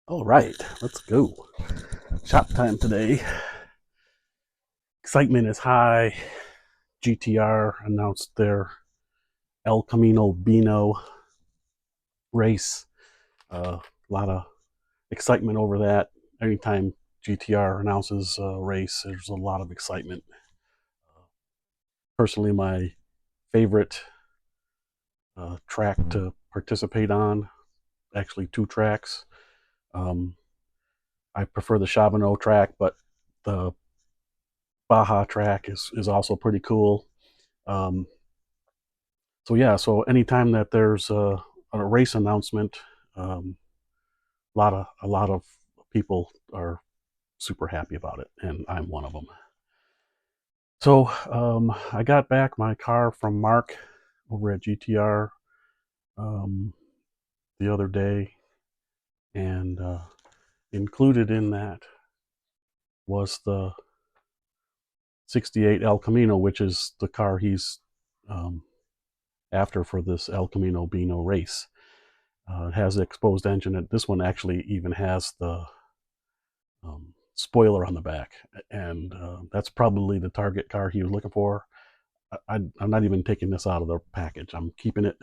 All right, let's go. Shop time today. Excitement is high. GTR announced their El Camino Beano race. A lot of excitement over that. Anytime GTR announces a race, there's a lot of excitement. Personally, my favorite track to participate on, actually two tracks. Um, I prefer the Chabonneau track, but the Baja track is also pretty cool. Um, so yeah, so anytime that there's a race announcement, a lot of people are super happy about it, and I'm one of them. So I got back my car from Mark over at GTR um, the other day, and included in that was the '68 El Camino, which is the car he's um, after for this El Camino Beano race. It has the exposed engine. This one actually even has the spoiler on the back, and that's probably the target car he was looking for. I'm not even taking this out of the package. I'm keeping it.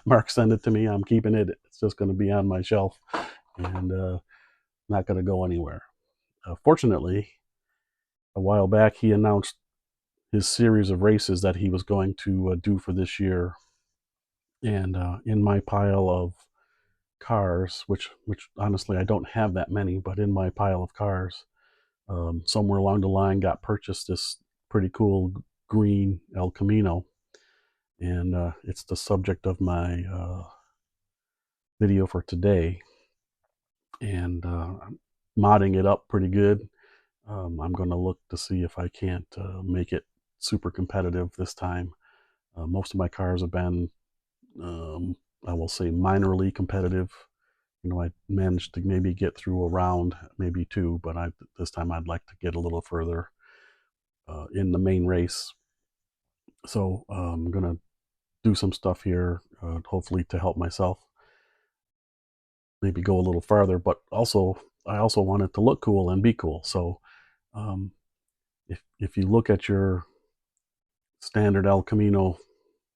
Mark sent it to me. I'm keeping it. It's just going to be on my shelf and not going to go anywhere. Fortunately, a while back he announced his series of races that he was going to do for this year, and in my pile of cars, which honestly I don't have that many, but in my pile of cars, somewhere along the line got purchased this pretty cool green El Camino, and it's the subject of my video for today. And I'm modding it up pretty good. I'm going to look to see if I can't make it super competitive this time. Most of my cars have been, I will say, minorly competitive. I managed to maybe get through a round, maybe two, but this time I'd like to get a little further in the main race. So I'm gonna do some stuff here, hopefully to help myself, maybe go a little farther. But also, I also want it to look cool and be cool. So um, if you look at your standard El Camino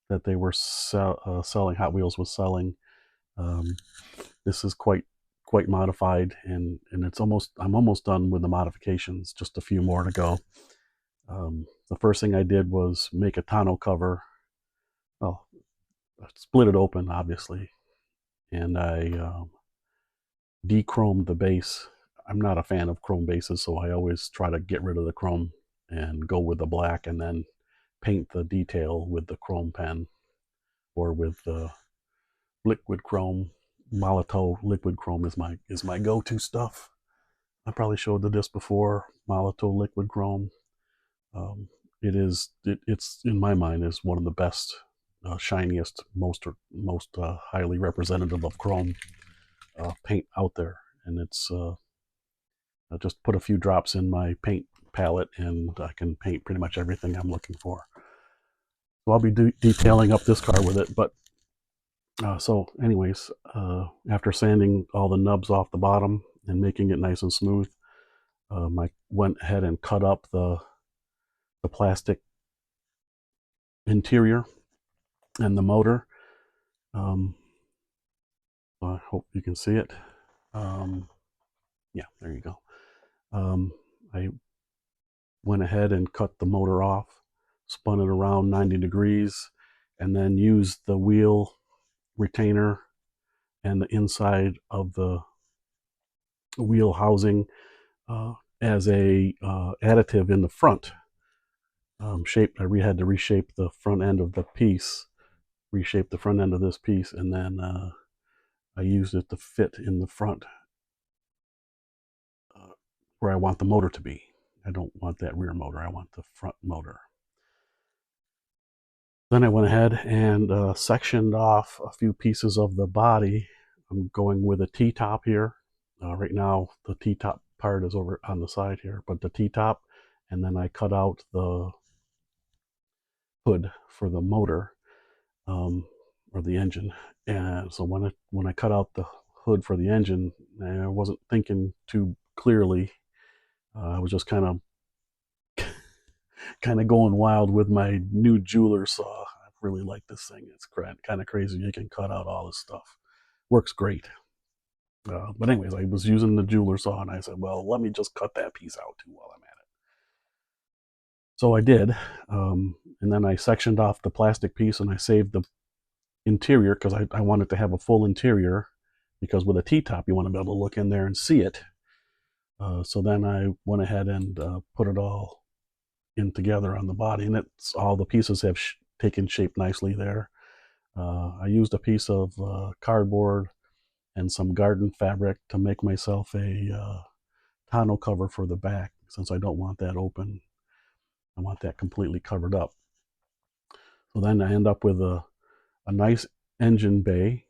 that they were selling, Hot Wheels was selling, um, this is quite modified, and I'm almost done with the modifications. Just a few more to go. The first thing I did was make a tonneau cover. Well, I split it open, obviously, and I de-chromed the base. I'm not a fan of chrome bases, so I always try to get rid of the chrome and go with the black, and then paint the detail with the chrome pen or with the liquid chrome. Molotow liquid chrome is my go-to stuff. I probably showed this before. Molotow liquid chrome. Um, it's in my mind is one of the best, shiniest, most highly representative of chrome paint out there, and it's I just put a few drops in my paint palette, and I can paint pretty much everything I'm looking for. So I'll be detailing up this car with it. But so, anyways, after sanding all the nubs off the bottom and making it nice and smooth, I went ahead and cut up the plastic interior and the motor. Um, I hope you can see it. Um, yeah, there you go. I went ahead and cut the motor off, spun it around 90 degrees, and then used the wheel retainer and the inside of the wheel housing uh, as a additive in the front. I had to reshape the front end of the piece, reshape the front end of this piece, and then I used it to fit in the front uh, where I want the motor to be. I don't want that rear motor. I want the front motor. Then I went ahead and sectioned off a few pieces of the body. I'm going with a T-top here. Right now, the T-top part is over on the side here, but the T-top, and then I cut out the hood for the motor, um, or the engine. And so when I cut out the hood for the engine, I wasn't thinking too clearly. I was just kind of going wild with my new jeweler saw. I really like this thing. It's kind of crazy. You can cut out all this stuff. Works great. But anyways, I was using the jeweler saw, and I said, well, let me just cut that piece out too while I'm at it. So I did, and then I sectioned off the plastic piece, and I saved the interior because I wanted to have a full interior, because with a T-top you want to be able to look in there and see it. So then I went ahead and put it all in together on the body, and it's all the pieces have taken shape nicely there. I used a piece of cardboard and some garden fabric to make myself a tonneau cover for the back, since I don't want that open. I want that completely covered up. So then I end up with a nice engine bay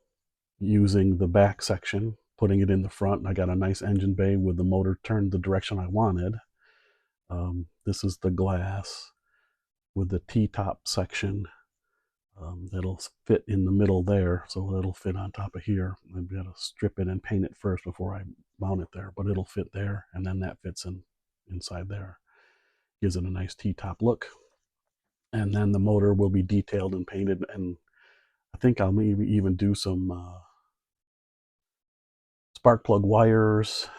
using the back section, putting it in the front. And I got a nice engine bay with the motor turned the direction I wanted. This is the glass with the T-top section. That'll fit in the middle there, so it'll fit on top of here. I've got to strip it and paint it first before I mount it there, but it'll fit there, and then that fits inside there. Gives it a nice T-top look. And then the motor will be detailed and painted, and I think I'll maybe even do some spark plug wires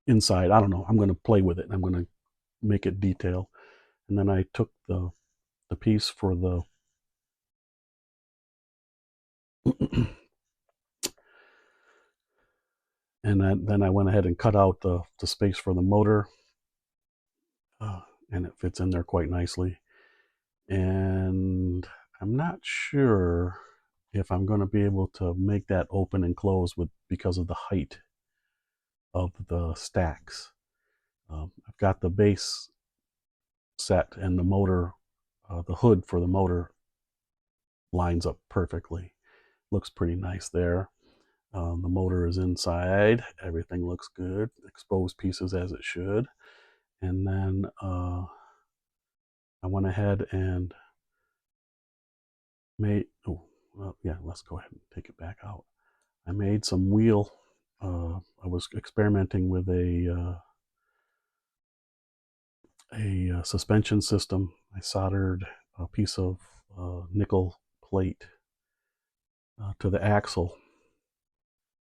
inside. I don't know. I'm going to play with it. I'm going to make it detail. And then I took the piece for the and then I went ahead and cut out the space for the motor, and it fits in there quite nicely. And I'm not sure if I'm going to be able to make that open and close because of the height of the stacks. I've got the base set, and the motor, the hood for the motor lines up perfectly. Looks pretty nice there. The motor is inside. Everything looks good. Exposed pieces as it should. And then I went ahead and let's go ahead and take it back out. I made some wheel. I was experimenting with a suspension system. I soldered a piece of nickel plate to the axle,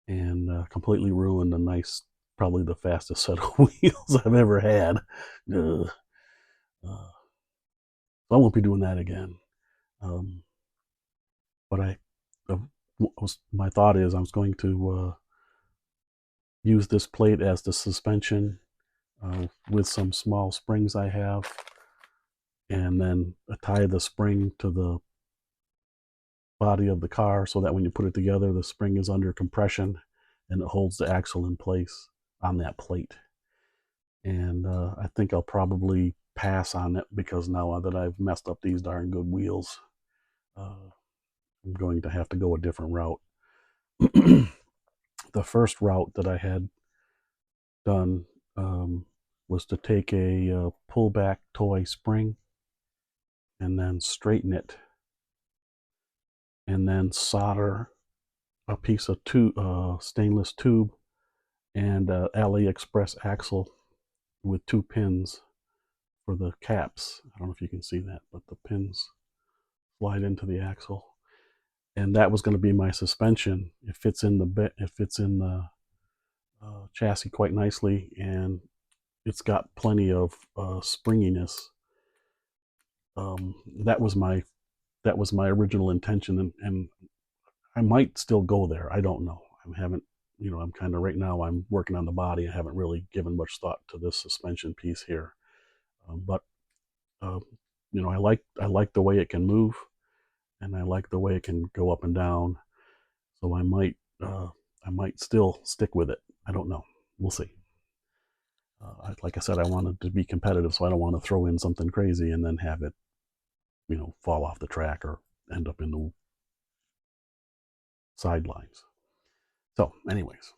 and completely ruined a nice, probably the fastest set of wheels I've ever had. So I won't be doing that again. But my thought is I was going to use this plate as the suspension with some small springs I have, and then tie the spring to the body of the car so that when you put it together, the spring is under compression and it holds the axle in place on that plate. And I think I'll probably pass on it, because now that I've messed up these darn good wheels, I'm going to have to go a different route. The first route that I had done was to take a pullback toy spring and then straighten it, and then solder a piece of stainless tube and AliExpress axle with 2 pins for the caps. I don't know if you can see that, but the pins slide into the axle, and that was going to be my suspension. It fits in the chassis quite nicely, and it's got plenty of springiness. That was my original intention, and I might still go there. I don't know. I haven't, I'm kind of right now. I'm working on the body. I haven't really given much thought to this suspension piece here, but I like the way it can move, and I like the way it can go up and down. So I might still stick with it. I don't know. We'll see. Like I said, I wanted to be competitive, so I don't want to throw in something crazy and then have it, fall off the track or end up in the sidelines. So, anyways,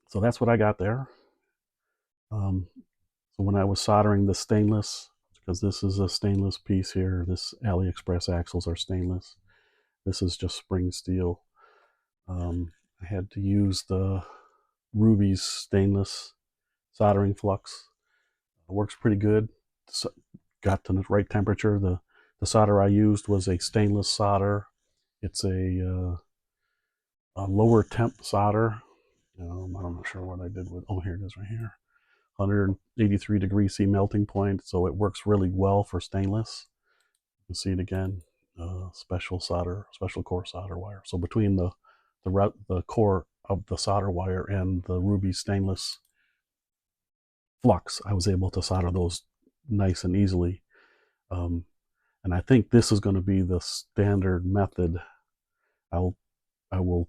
so that's what I got there. So when I was soldering the stainless, because this is a stainless piece here, this AliExpress axles are stainless. This is just spring steel. I had to use the Ruby's stainless soldering flux. It works pretty good. So got to the right temperature. The solder I used was a stainless solder. It's a lower temp solder. I'm not sure what I did with. Oh, here it is, right here. 183 degrees C melting point, so it works really well for stainless. You can see it again. Special core solder wire. So between the core of the solder wire and the Ruby stainless flux, I was able to solder those nice and easily. And I think this is going to be the standard method. I will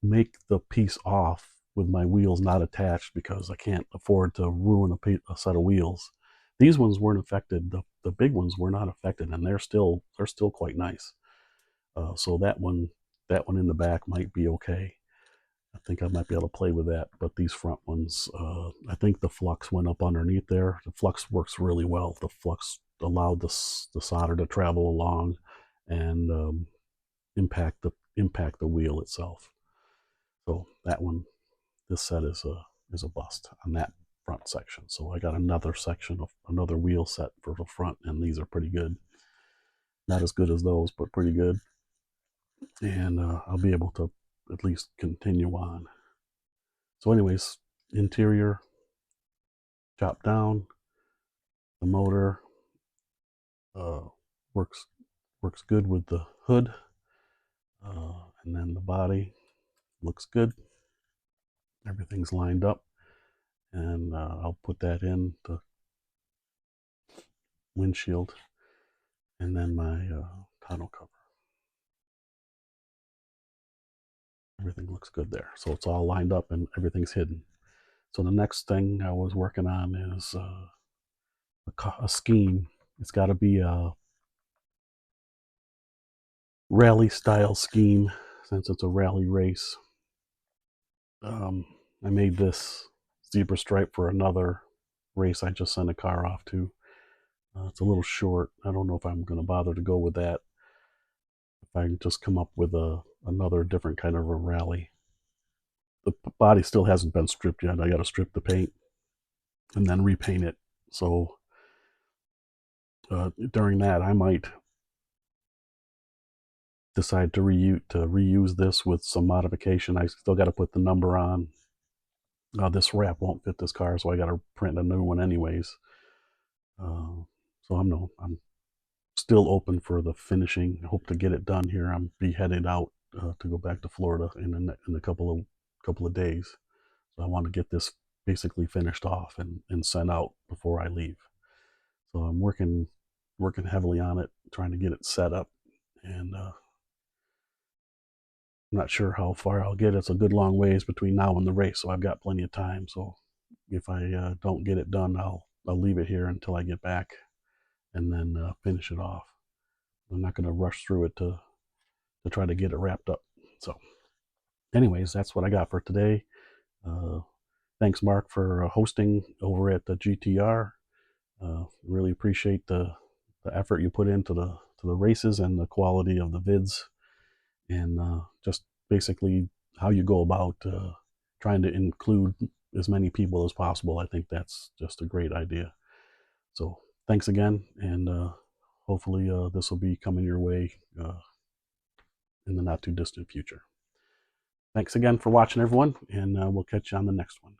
make the piece off with my wheels not attached because I can't afford to ruin a set of wheels. These ones weren't affected. The big ones were not affected, and they're still quite nice. So that one in the back might be okay. I think I might be able to play with that. But these front ones, I think the flux went up underneath there. The flux works really well. The flux allowed the solder to travel along and impact the wheel itself. So that one, this set is a bust on that front section. So I got another section of another wheel set for the front, and these are pretty good. Not as good as those, but pretty good. And I'll be able to at least continue on. So anyways, interior chopped down. The motor works good with the hood, and then the body looks good. Everything's lined up, and I'll put that in the windshield, and then my tonneau cover. Everything looks good there. So it's all lined up and everything's hidden. So the next thing I was working on is a scheme. It's got to be a rally style scheme since it's a rally race. I made this zebra stripe for another race I just sent a car off to. It's a little short. I don't know if I'm going to bother to go with that. If I can just come up with another different kind of a rally. The body still hasn't been stripped yet. I got to strip the paint and then repaint it. So during that, I might decide to reuse this with some modification. I still got to put the number on. This wrap won't fit this car, so I got to print a new one anyways. So I'm still open for the finishing. I hope to get it done here. I'm be headed out to go back to Florida in a couple of days. So I want to get this basically finished off and sent out before I leave. So I'm working heavily on it, trying to get it set up, and I'm not sure how far I'll get. It's a good long ways between now and the race, so I've got plenty of time. So if I don't get it done, I'll leave it here until I get back, and then finish it off. I'm not going to rush through it to try to get it wrapped up. So, anyways, that's what I got for today. Thanks, Mark, for hosting over at the GTR. Really appreciate the effort you put into the races and the quality of the vids, and just basically how you go about trying to include as many people as possible. I think that's just a great idea. So thanks again, and hopefully this will be coming your way in the not too distant future. Thanks again for watching, everyone, and we'll catch you on the next one.